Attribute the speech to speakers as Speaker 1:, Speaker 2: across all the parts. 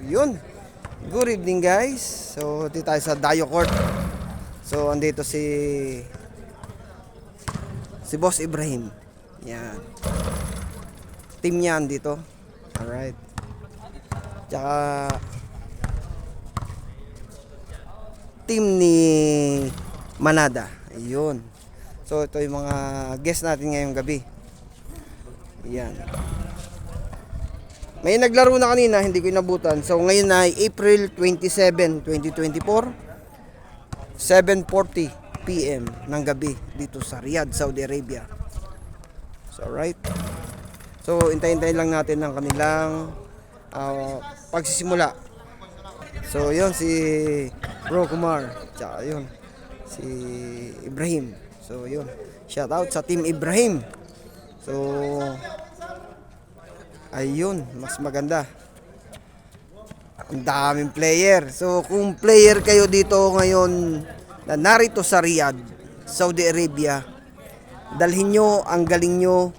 Speaker 1: yun. Good evening guys. So dito tayo sa Dayo Court. So andito si Boss Ibrahim. Yan. Team niya andito. Alright. Tsaka team ni Manada. Ayun. So ito yung mga guest natin ngayong gabi. Yan. May naglaro na kanina, hindi ko inabutan. So ngayon ay April 27, 2024, 7:40 PM ng gabi dito sa Riyadh, Saudi Arabia. So alright. So hintayin-hintayin lang natin ang kanilang pagsisimula. So yun si Bro Kumar, tsaka yun si Ibrahim. So yun, shout out sa Team Ibrahim. So ayun, mas maganda. Ang daming player. So kung player kayo dito ngayon na narito sa Riyadh, Saudi Arabia, dalhin nyo ang galing nyo,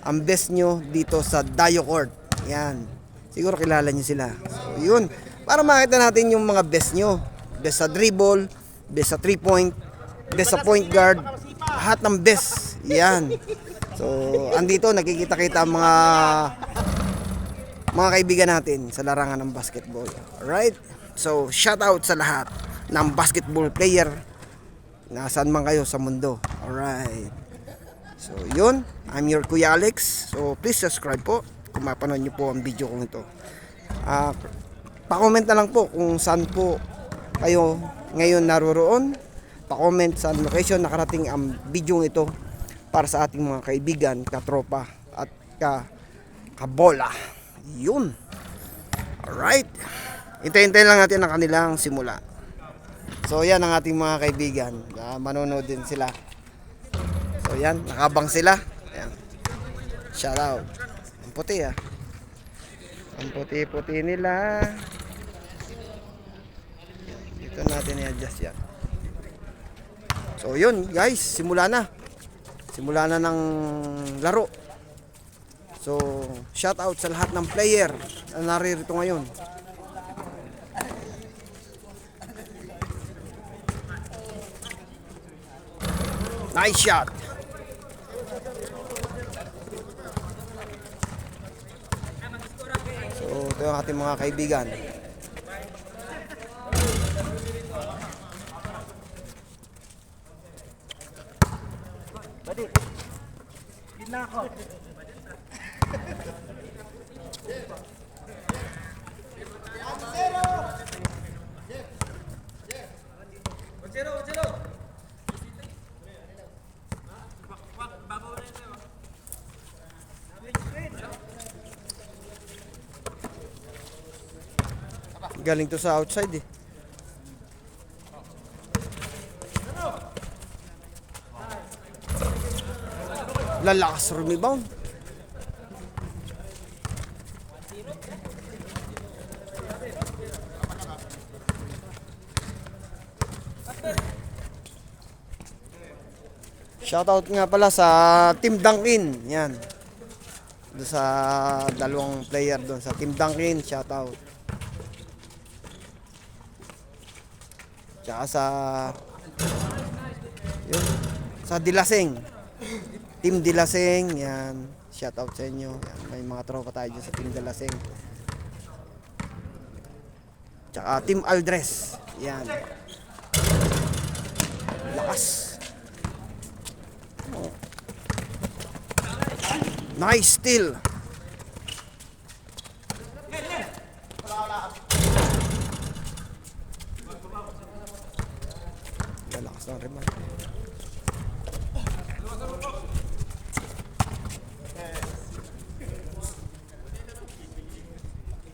Speaker 1: ang best nyo dito sa Dayo Court. Yan. Siguro kilala nyo sila. So yun, para makita natin yung mga best nyo. Best sa dribble, best sa 3-point, best sa point guard, lahat ng best. Yan. So, andito nakikita-kita ang mga kaibigan natin sa larangan ng basketball. Alright? So, shout out sa lahat ng basketball player nasaan man kayo sa mundo. Alright. So, yun. I'm your Kuya Alex. So, please subscribe po kung mapanood nyo po ang video kong ito. Pa-comment na lang po kung saan po kayo ngayon naroroon. Pa-comment sa location nakarating ang video ito para sa ating mga kaibigan, katropa at kabola. Yun. Alright. Hintayin-hintayin lang natin ang kanilang simula. So yan ang ating mga kaibigan. Manonood din sila. So yan, nakabang sila. Ayan. Shout out. Ang puti ah. Ang puti-puti nila. Dito natin i-adjust yan. So yun guys, simula na. Simula na ng laro. So, shout out sa lahat ng player na naririto ngayon. Nice shot. So, ito yung ating mga kaibigan.
Speaker 2: Na ako.
Speaker 1: Galing to sa outside eh. Lalakas rebound. Shoutout nga pala sa Team Dunkin. Yan. Doon sa dalawang player doon sa Team Dunkin, shoutout. Tsaka yun, sa Dilaseng. Team Dilaseng, yan. Shoutout sa inyo. Yan, may mga tropa tayo dyan sa Team Dilaseng. Tsaka Team Aldres. Yan. Lakas. Nice steal. Lakas ng rebound.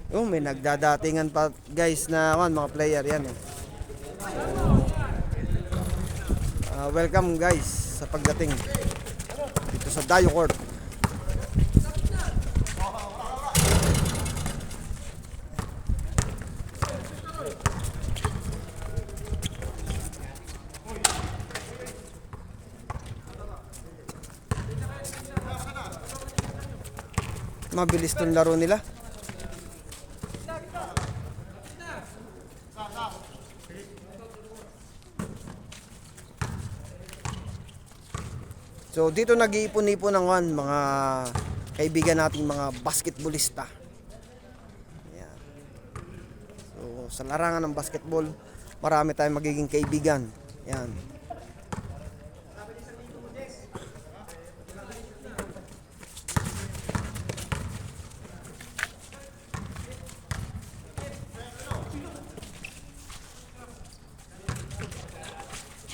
Speaker 1: Oh, may nagdadatingan pa guys na mga player yan eh. So, welcome guys sa pagdating dito sa Dayo Court. Mabilis tong laro nila. So dito nag-iipon-ipon ng mga kaibigan nating mga basketballista. Ayan. So sa larangan ng basketball, marami tayong magiging kaibigan. Ayan.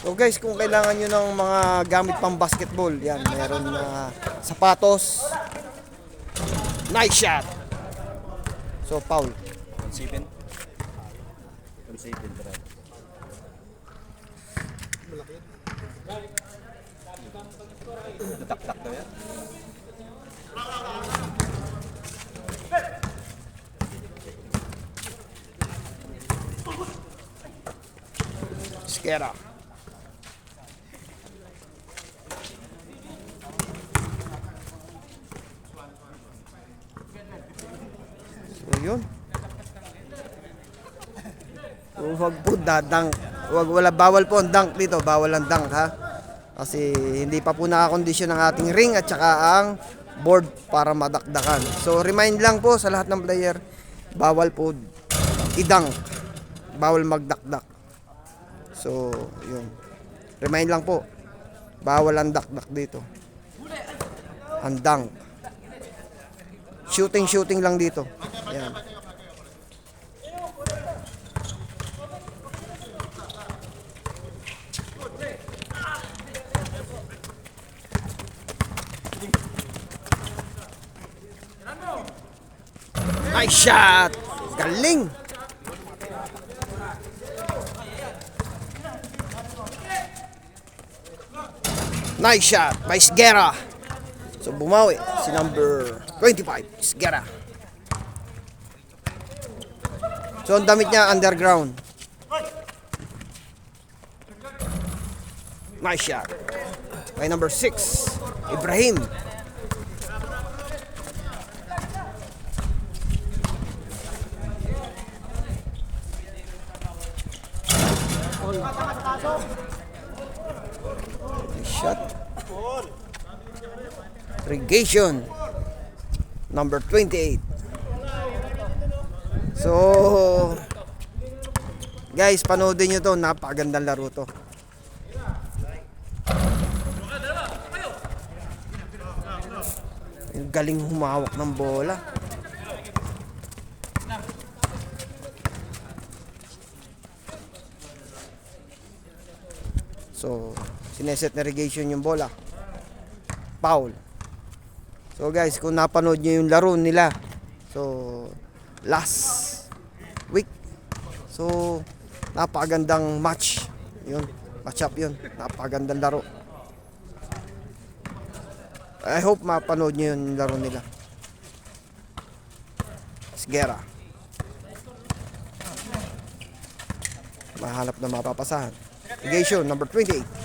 Speaker 1: So guys, kung kailangan nyo ng mga gamit pang basketball, yan, meron na sapatos, nice shot. So foul.
Speaker 3: 7. 7 bro. Tak-tak daw yan.
Speaker 1: Skera. So yun. Huwag po dadunk. Bawal po ang dunk dito. Bawal ang dunk ha. Kasi hindi pa po nakakondisyon ang ating ring at saka ang board para madakdakan. So remind lang po sa lahat ng player, bawal po i-dunk. Bawal magdakdak. So yun. Remind lang po. Bawal ang dakdak dito. Ang dunk. Shooting lang dito. Yan. Nice shot! Galing! Nice shot by Sgera. So bumawi si number 25, Sgera. So ang damit niya underground. Nice shot by number 6, Ibrahim. Shot. Irrigation. Number 28. So, guys, panoodin nyo to. Napakagandang laro to. Yung galing humawak ng bola. So, sineset na irrigation yung bola. Foul. So guys, kung napanood nyo yung laro nila, so last week, so napakagandang match. Yun, match up yun. Napakagandang laro. I hope mapanood nyo yung laro nila. Sgera. Mahanap na mapapasahan. Irrigation, number 28.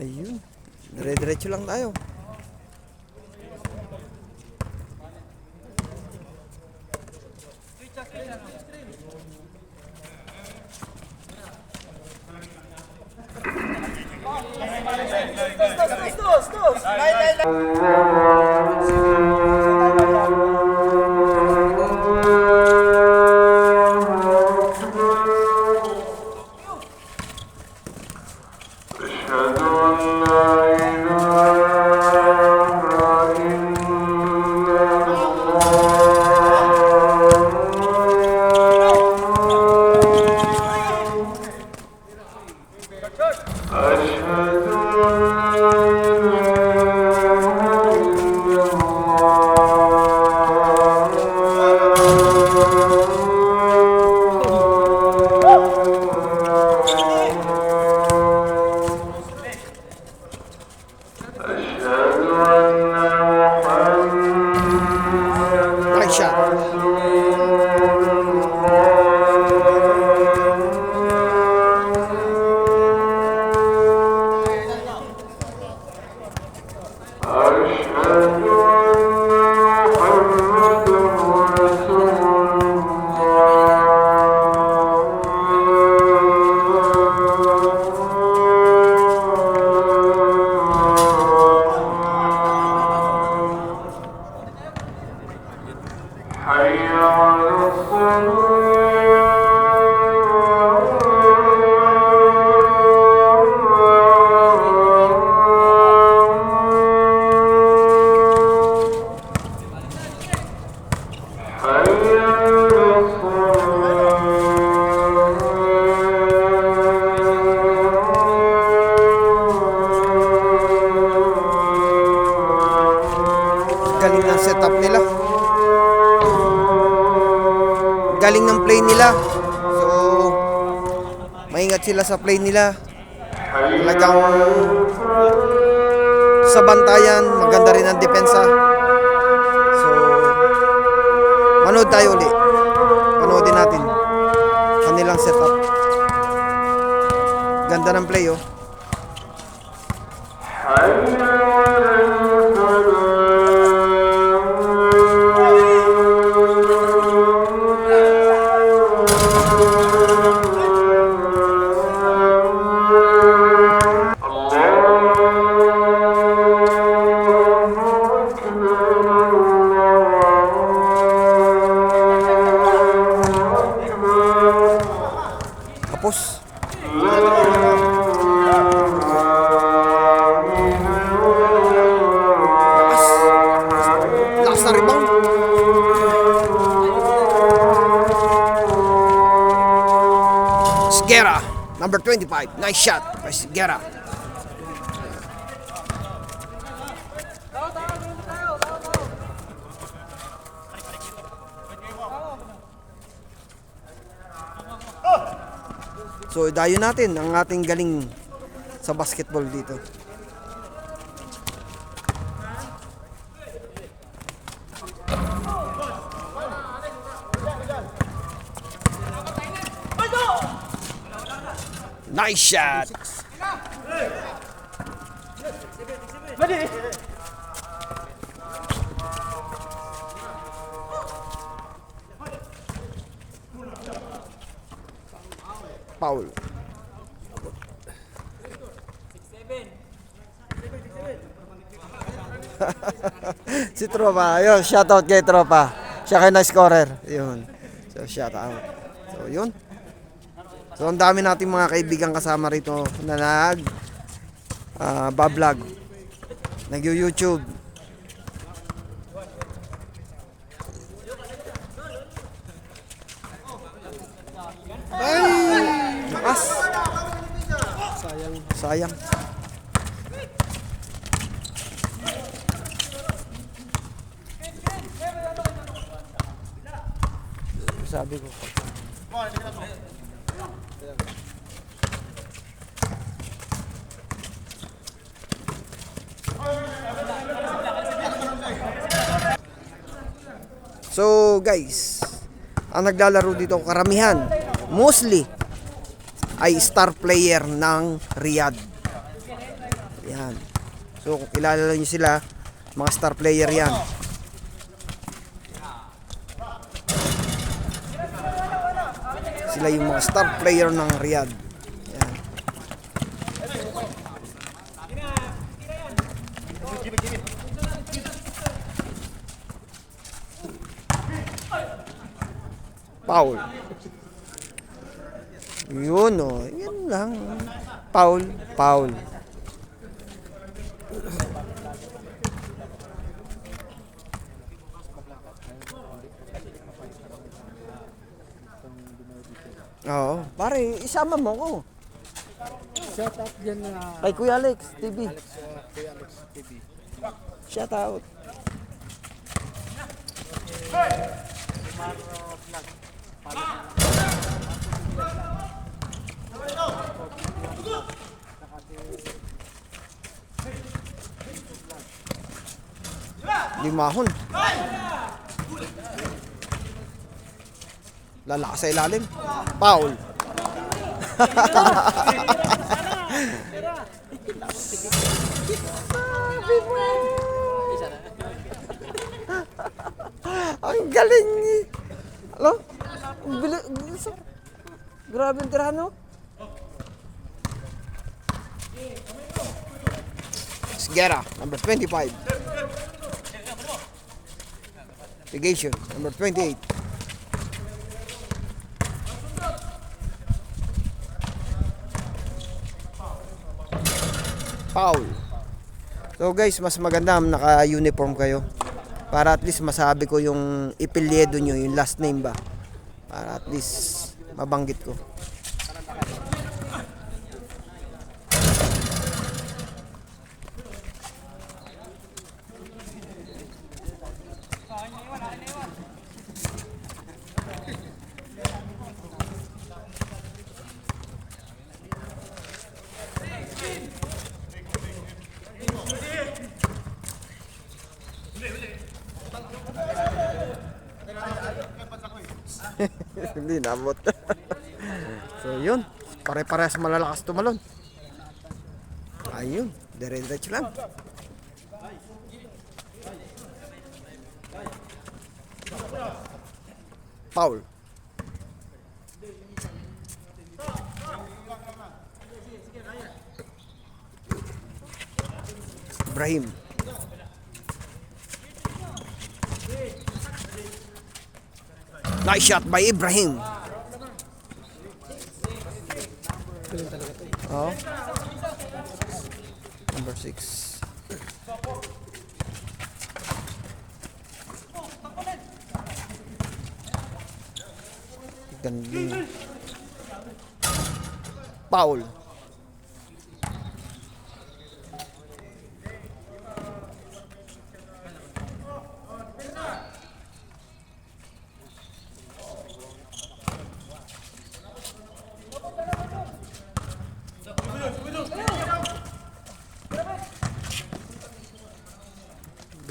Speaker 1: Ayun. Dire-diretso lang tayo.
Speaker 4: أشهد أن لا
Speaker 1: Galing ng setup nila. Galing ng play nila. So, maingat sila sa play nila. Talagang sa bantayan, maganda rin ang depensa. So, manood tayo uli. Panoodin natin kanilang setup. Ganda ng play, oh. Tapos lakas na rebound. Sigera, number 25. Nice shot by Sigera. So, dayo natin ang ating galing sa basketball dito. Nice shot. Foul. Si Tropa, yun, shoutout kay Tropa. Siya kayo na scorer. Yun. So, shoutout. So, yun. So, ang dami nating mga kaibigan kasama rito na bablog. Nag-YouTube. Ay! Lakas. Sayang. Sabi ko. So guys, ang naglalaro dito karamihan, mostly ay star player ng Riyadh. Yan. So kung kilala niyo sila, mga star player yan. Sila yung mga star player ng Riyadh. Yan. Foul. Yun, oh. Yan lang. Foul. Oo. Pare, isama mo ko.
Speaker 2: Shout out dyan na
Speaker 1: Kay Kuya Alex TV.
Speaker 2: Kuya Alex TV.
Speaker 1: Shout out. Limahon. Lalakas sa ilalim. Foul. Ang galing. Alo? Grabe ang tirahan, no? Sigera, number 25. Ligation, number 28. Foul. So guys, mas maganda naka-uniform kayo. Para at least masabi ko yung ipilyedo nyo, yung last name ba. Para at least mabanggit ko. Hindi nabot. So yun, pare-parehas malalakas tumalon. Ayun, dire-diretso lang. Foul. Ibrahim. Nice shot by Ibrahim. Oh. Number 6. Galing. Foul.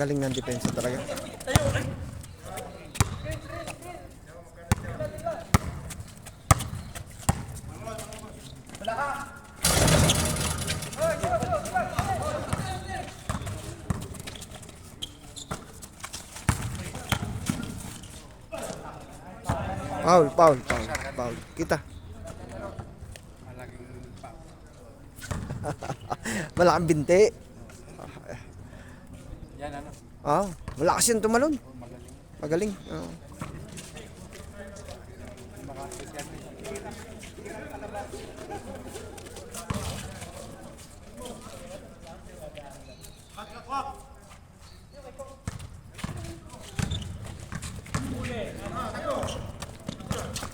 Speaker 1: Galing ng depensa talaga. Foul. Kita. Malaking binti.
Speaker 2: Yan ano?
Speaker 1: Malakas yun tumalon. Magaling.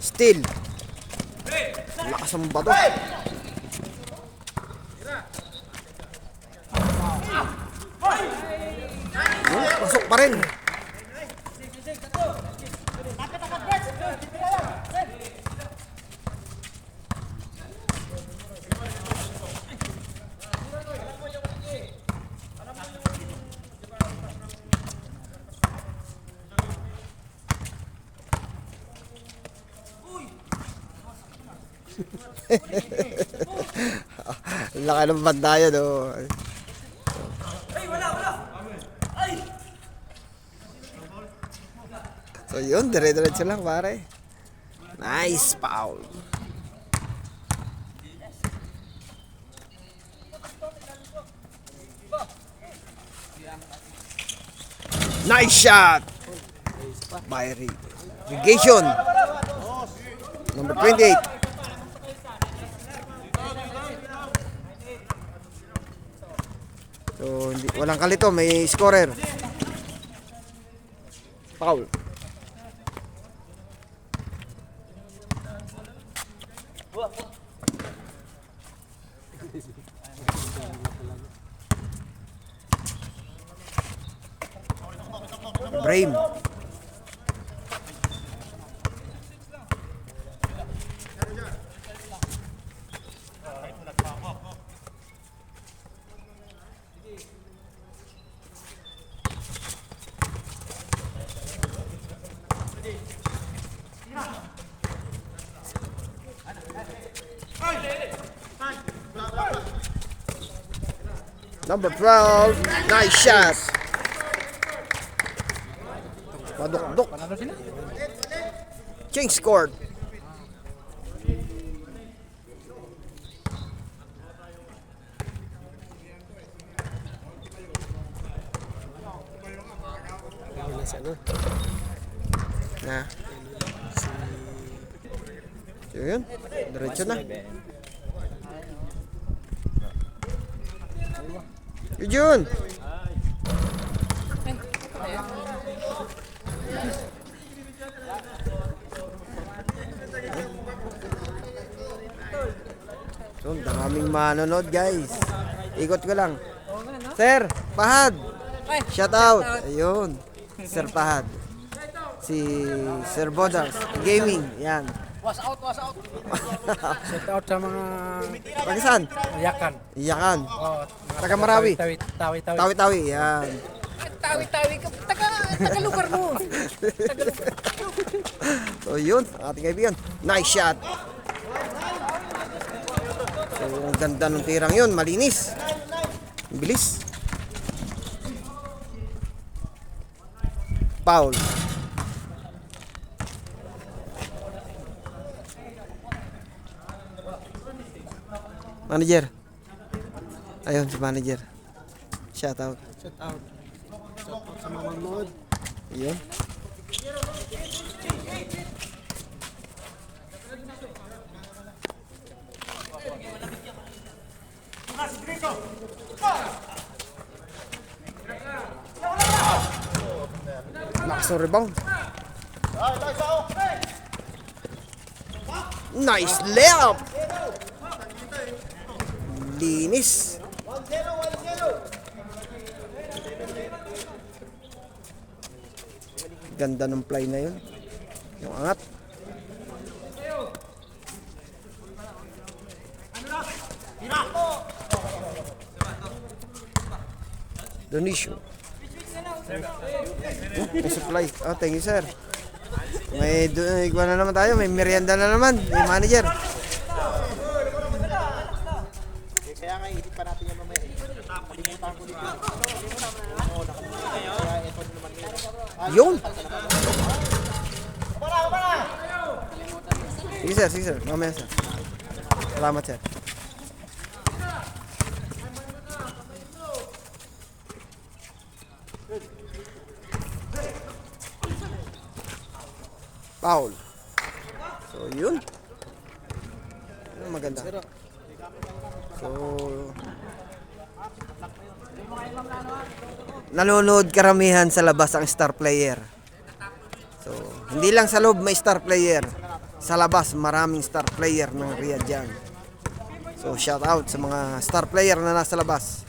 Speaker 1: Still. Lakas ang bato. Pasok pa rin. Laki ng bandayan, oh. So yun, dire-diretso lang pare. Nice foul. Nice shot by Irrigation. Number 28. So, walang kalito, may scorer. Foul. Ibrahim. Number 12, nice shot. Padukduk. Ching scored. Na. So yun, diretso na. Yun. So, daming manonood guys. Ikot ko lang. Sir, Pahad. Shout out. Ayun. Sir Pahad. Si Sir Bodas Gaming. Yan.
Speaker 2: Was out. Shout out sa mga
Speaker 1: Pakisan.
Speaker 2: Iyakan.
Speaker 1: Iyakan.
Speaker 2: Oh,
Speaker 1: Taga Marawi.
Speaker 2: Tawi.
Speaker 1: Tawi-tawi. Yan.
Speaker 2: Tawi ka. Taga lugar mo. Taga lugar.
Speaker 1: So yun, ating kaibigan. Nice shot. So ang ganda ng tirang yun, malinis. Ang bilis. Foul. Manager. Ayun si manager. Shout out.
Speaker 2: Shout out. Shout out sa mga manood.
Speaker 1: Ayun. Lakas ng rebound. Nice layup. Linis. Ganda ng play na yun. Yung angat. Donisyo. May supply. Oh, thank you, sir. May igwa na naman tayo. May merienda na naman. May manager.
Speaker 3: Kaya nga, hindi pa natin yung mamaya. Kalimutan ko dito.
Speaker 1: Yun. Sige, sir. Sige, sir. Mamaya, sir. Salamat, sir. Foul. So, yun. Yun, maganda. So, nanonood karamihan sa labas ang star player. So, hindi lang sa loob may star player. Sa labas, maraming star player ng Riyadh dyan. So, shout out sa mga star player na nasa labas.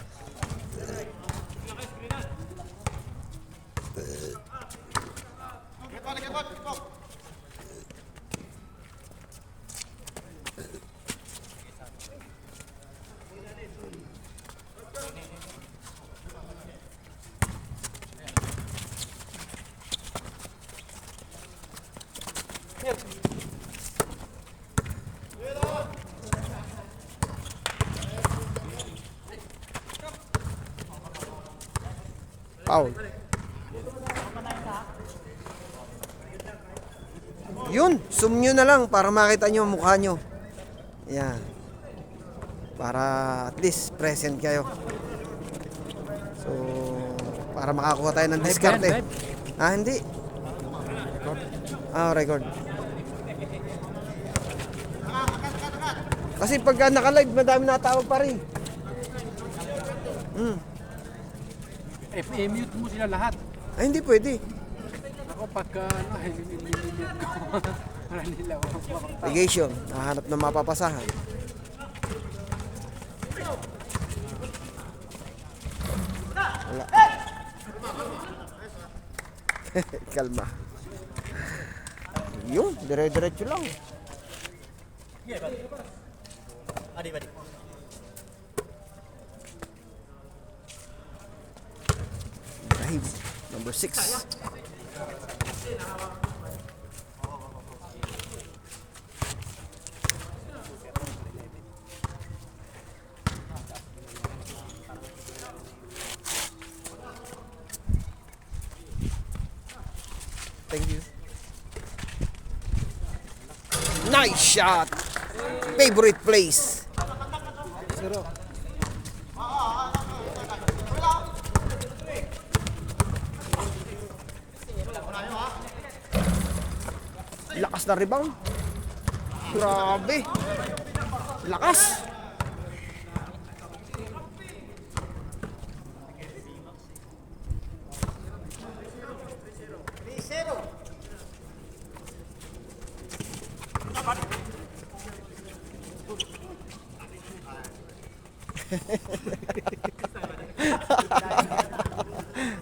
Speaker 1: Foul. Yun, zoom nyo na lang para makita nyo ang mukha nyo. Yan. Para at least present kayo. So, para makakuha tayo ng diskarte. Ah, hindi. Ah, record. Kasi pagka naka-live, madami natawag pa rin.
Speaker 2: I-mute mo sila lahat.
Speaker 1: Ay, hindi pwede.
Speaker 2: Ako pagka i-mute ko. Para nila makakita.
Speaker 1: Ligation, nahanap ng mapapasahan. Wala. Kalma. Yun, dire-diretso lang. Ibrahim, number 6. Thank you. Nice shot. Favorite place.
Speaker 2: Zero.
Speaker 1: Lakas na rebound. Grabe. Lakas.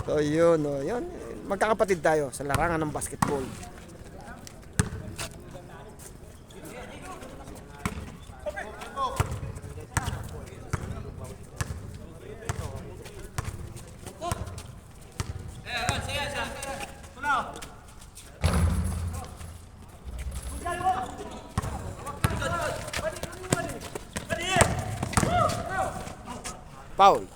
Speaker 1: So yun, oh, yun. Magkakapatid tayo sa larangan ng basketball. Foul.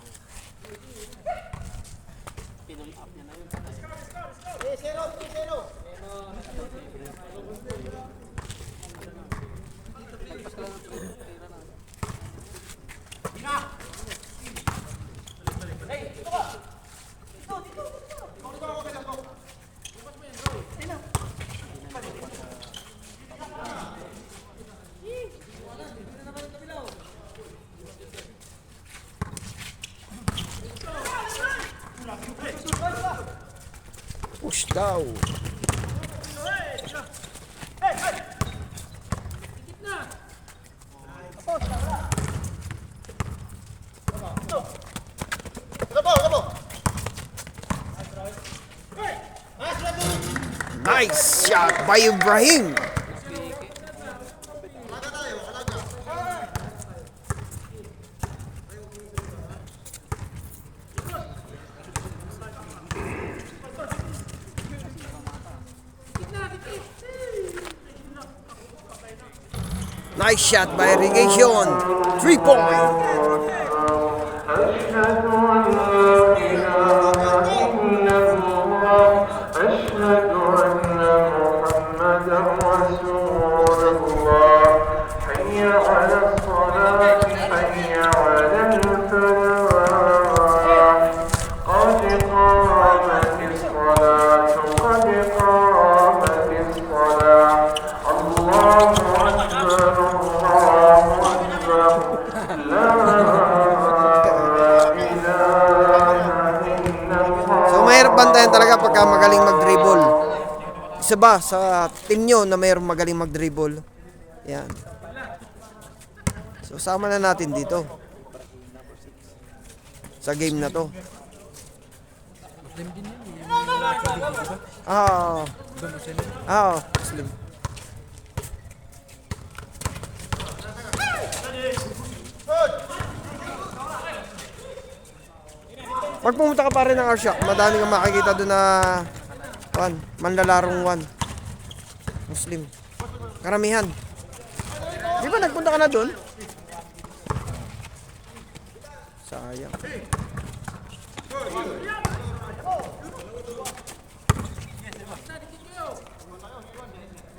Speaker 1: Push daw. Nice shot by Ibrahim. Nice shot by Irrigation. 3-point.
Speaker 4: أشهد أن محمدا رسول الله حي على الصلاة حي على الفلاح قد قامت الصلاة قد قامت الصلاة الله أكبر الله أكبر لا
Speaker 1: So mahirap bantayan talaga pagka magaling mag-dribble. Isa ba sa team nyo na mayroong magaling mag-dribble? Yan. So sama na natin dito. Sa game na to. Muslim. Pag pumunta ka pa rin ng Arshak, madami kang makikita doon na manlalarong Muslim. Karamihan. Di ba nagpunta ka na doon? Sayang.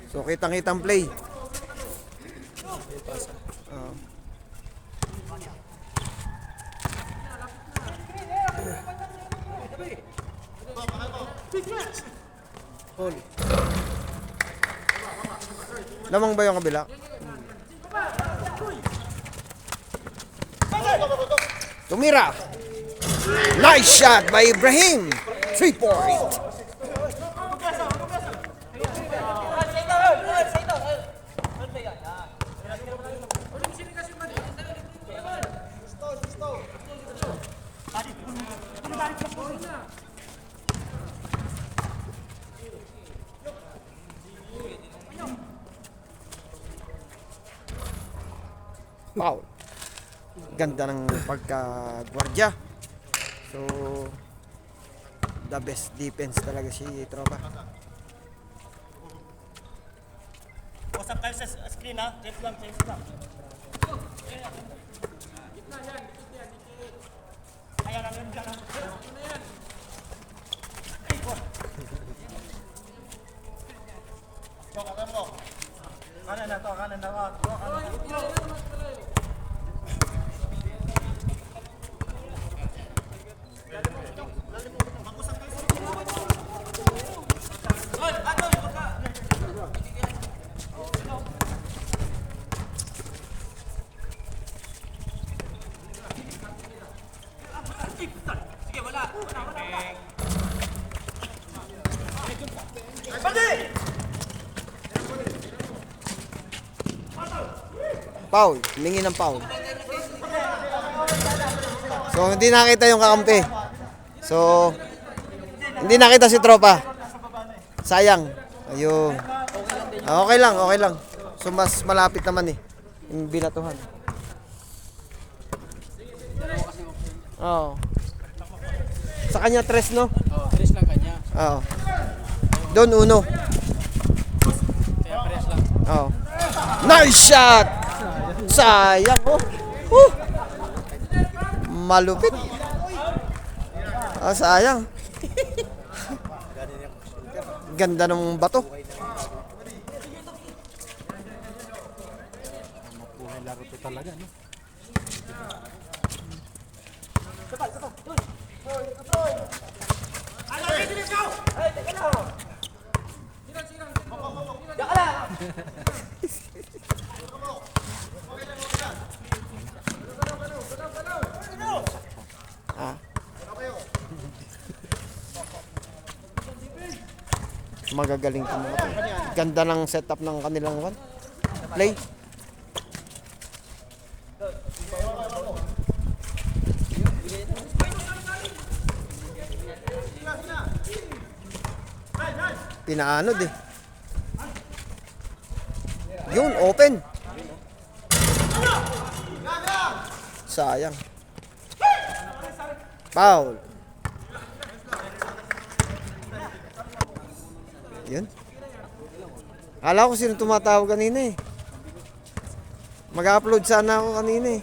Speaker 1: So kitang-kitang play. Lamang ba yung kabila? Tumira. Nice shot by Ibrahim. 3-point. Wow. Ganda ng pagka-gwardiya. So, the best defense talaga si Tropa.
Speaker 3: Usap kayo sa screen ha. Check lang. Ayan ang yun dyan. Kanan na to.
Speaker 1: Foul, humingi ng foul. So, hindi nakita yung kakampi. So, hindi nakita si Tropa. Sayang. Ayun. Okay lang. So, mas malapit naman yung binatuhan. Oo. Sa kanya, 3, no?
Speaker 2: Oo, 3 lang kanya.
Speaker 1: Oo. Doon, 1.
Speaker 2: Kaya press lang.
Speaker 1: Oo. Nice shot! Sayang, malupit. Sayang. Ganda ng bato.
Speaker 2: Mapuhay laro to talaga, no?
Speaker 1: Magagaling to mga to. Ganda ng setup ng kanilang play. Pinaanod eh. Yun, open. Sayang. Foul. Yun. Akala ko sino tumatawag kanina eh. Mag-upload sana ako kanina eh.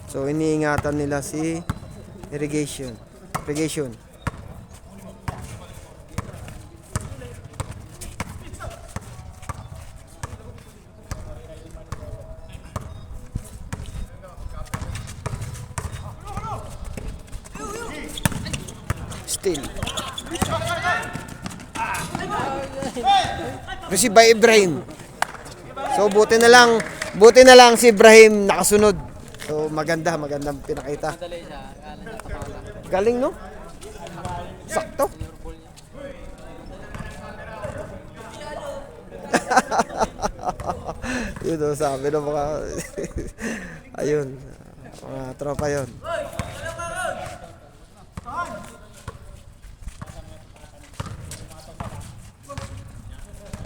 Speaker 1: So iniingatan nila si irrigation. Still. Receive by Ibrahim. So buti na lang si Ibrahim nakasunod. So magandang pinakita. Galing no? Sakto. Yun o, sabi ng mga ayun, mga tropa yun.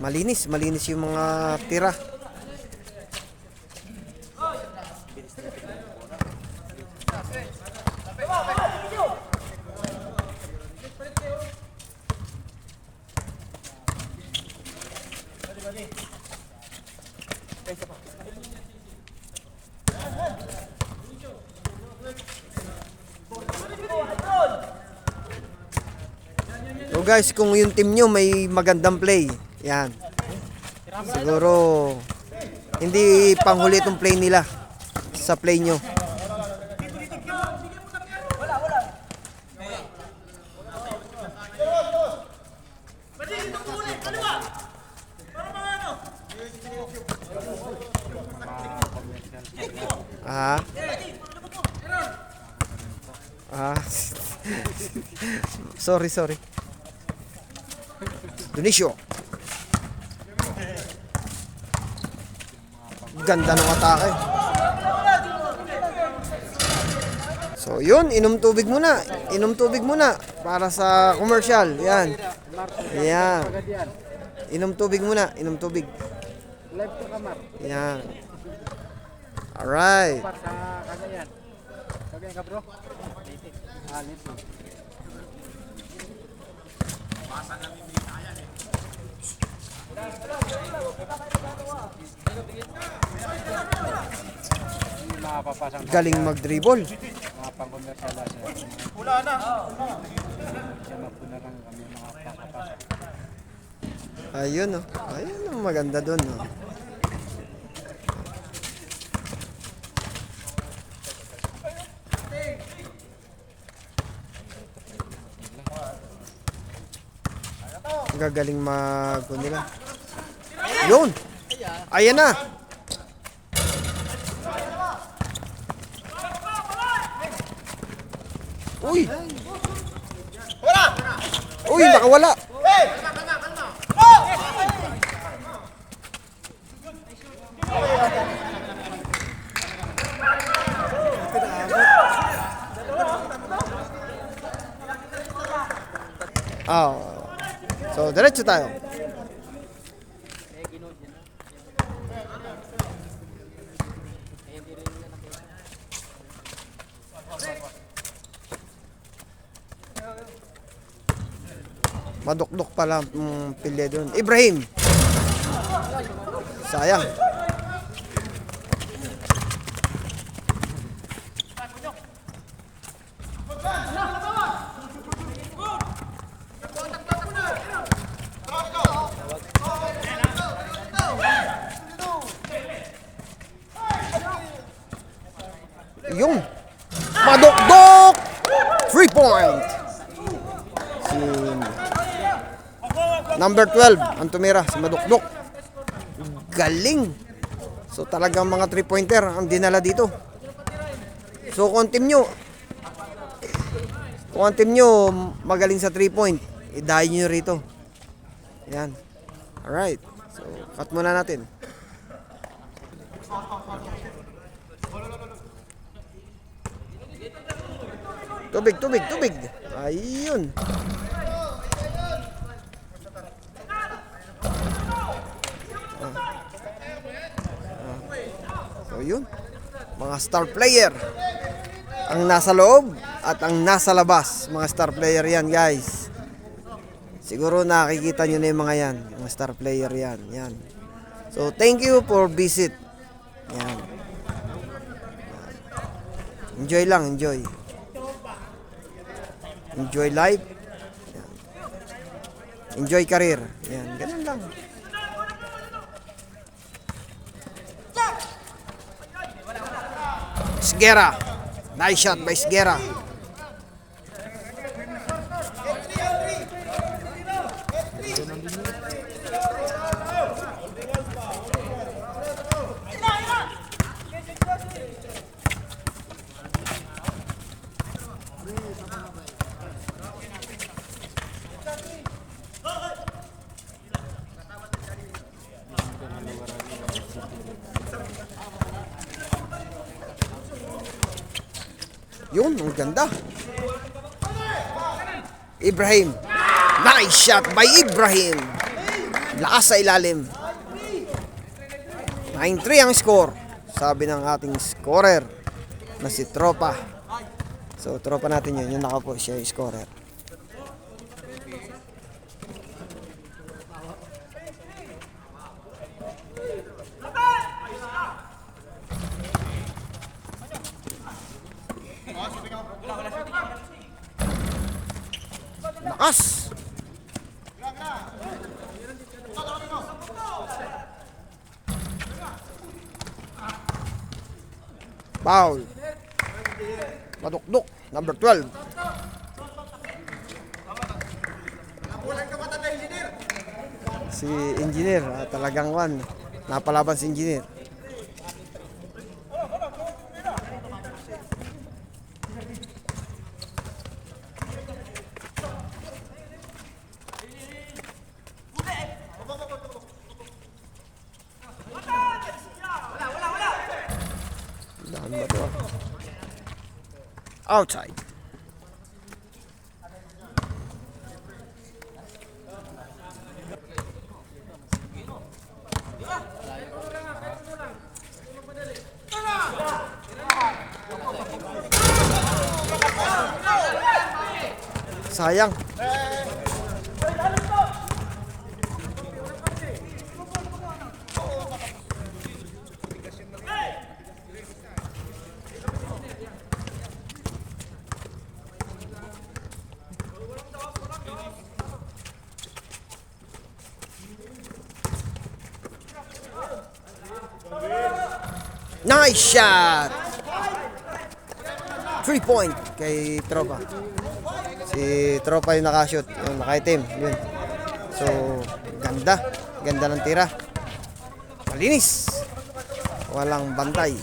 Speaker 1: Malinis yung mga tira. So guys, kung yung team nyo may magandang play, yan. Siguro hindi panghuli itong play nila sa play nyo. Sorry. Dionisio. Ganda ng atake. So yun, inom tubig muna para sa commercial. Yan. Inom tubig muna.
Speaker 2: Live to kamar.
Speaker 1: Yan. Alright.
Speaker 2: Sa Cagayan. Cagayan ka bro? Lito.
Speaker 1: Galing mag-dribble.
Speaker 2: Mga pang-commercial siya.
Speaker 3: Wala na.
Speaker 2: Siya mapunarang kami mga pasok-pasok.
Speaker 1: Ayun maganda doon. Gagaling nila. Yun. Ayan na. Uy. Uy, nakawala. So, diretso tayo. Madukdok pala pilya doon. Ibrahim. Sayang. Yung madukdok. 3 point. Si number 12 ang tumira, si Madukdok. Galing. So talagang mga 3-pointer ang dinala dito. So kung ang team nyo magaling sa 3-point, idahin nyo rito. Yan. Alright. So cut muna natin. Tubig. Ayun. So yun. Mga star player ang nasa loob at ang nasa labas. Mga star player yan, guys. Siguro nakikita nyo na yung mga yan. Mga star player yan. Yan. So thank you for visit. Yan. Enjoy lang, enjoy. Enjoy life. Yan. Enjoy career. Yan, ganun lang. Sgera. Nice shot by Sgera. Yun, ang ganda. Ibrahim. Nice shot by Ibrahim. Lakas sa ilalim. 9-3 ang score. Sabi ng ating scorer na si Tropa. So, tropa natin yun. Yung nakapo siya yung scorer. Lakas. Foul. Madukdok. Number 12. Si engineer. Talagang one. Napalaban si engineer. Outside. Sayang. Nice shot! 3 point kay Tropa. Si Tropa yung nakashoot, yung nakaitim. Yun. So, ganda. Ganda ng tira. Malinis. Walang bantay.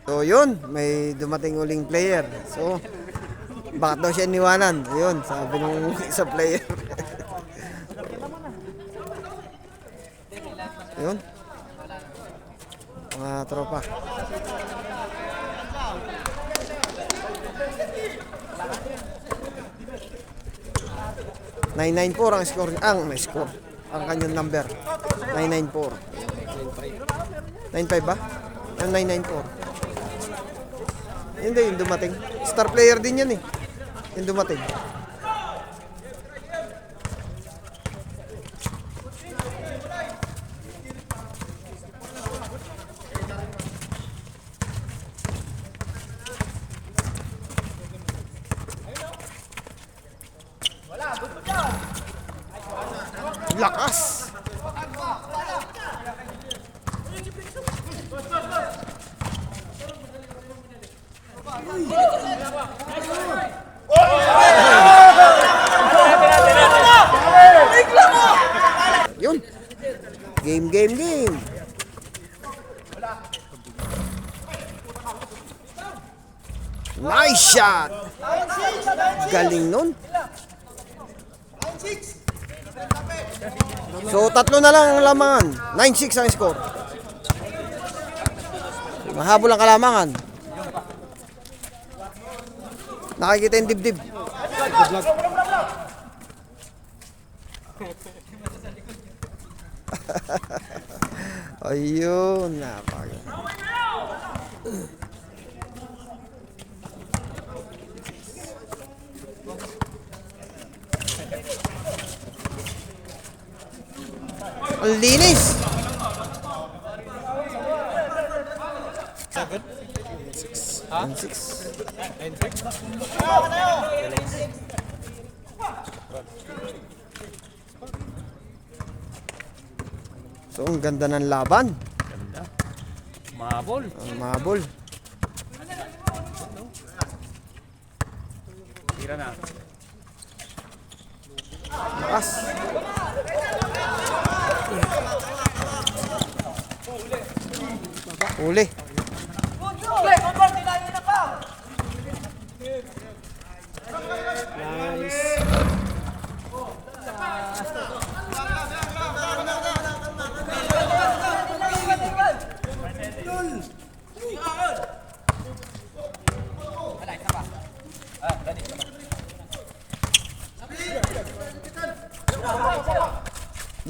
Speaker 1: So, yun. May dumating uling player. So, bakit daw siya iniwanan? Ayun, sabi nung isa player. Ayun. Mga tropa. 994 ang score. May score. Ang kanyang number. 994. 9.5 ba? Yung 9.94. Hindi, yung dumating. Star player din yan eh. Yung dumating. Lakas! Yun. Game. Nice shot! Galing nun. So, 3 na lang ang lamangan. 9-6 ang score. Mahabol ang kalamangan. Nakikita yung dibdib. Ayun, napaka. Ang linis. 9-6. So, ang ganda ng laban.
Speaker 2: Mahabol.
Speaker 1: Ang mabol.
Speaker 2: Tira na.
Speaker 1: Lakas. Uli.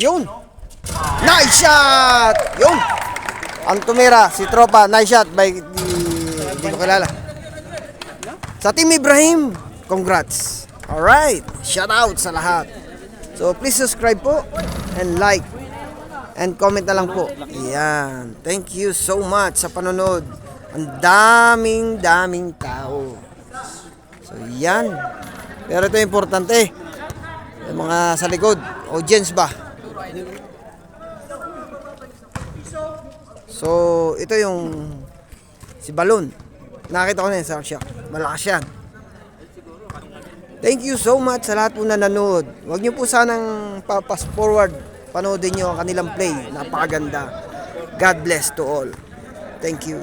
Speaker 1: Yun. Nice shot. Yun. Ang tumira si Tropa, nice shot by di ko kilala. Sa Team Ibrahim, congrats. Alright, shout out sa lahat. So please subscribe po and like and comment na lang po. Yan. Thank you so much sa panonood. Ang daming tao. So yan. Pero ito importante. Yung mga sa likod, audience ba? So, ito yung si Balon. Nakita ko na yun sa siya. Malakas yan. Thank you so much sa lahat po na nanood. Huwag niyo po sanang papas forward. Panoodin niyo ang kanilang play. Napakaganda. God bless to all. Thank you.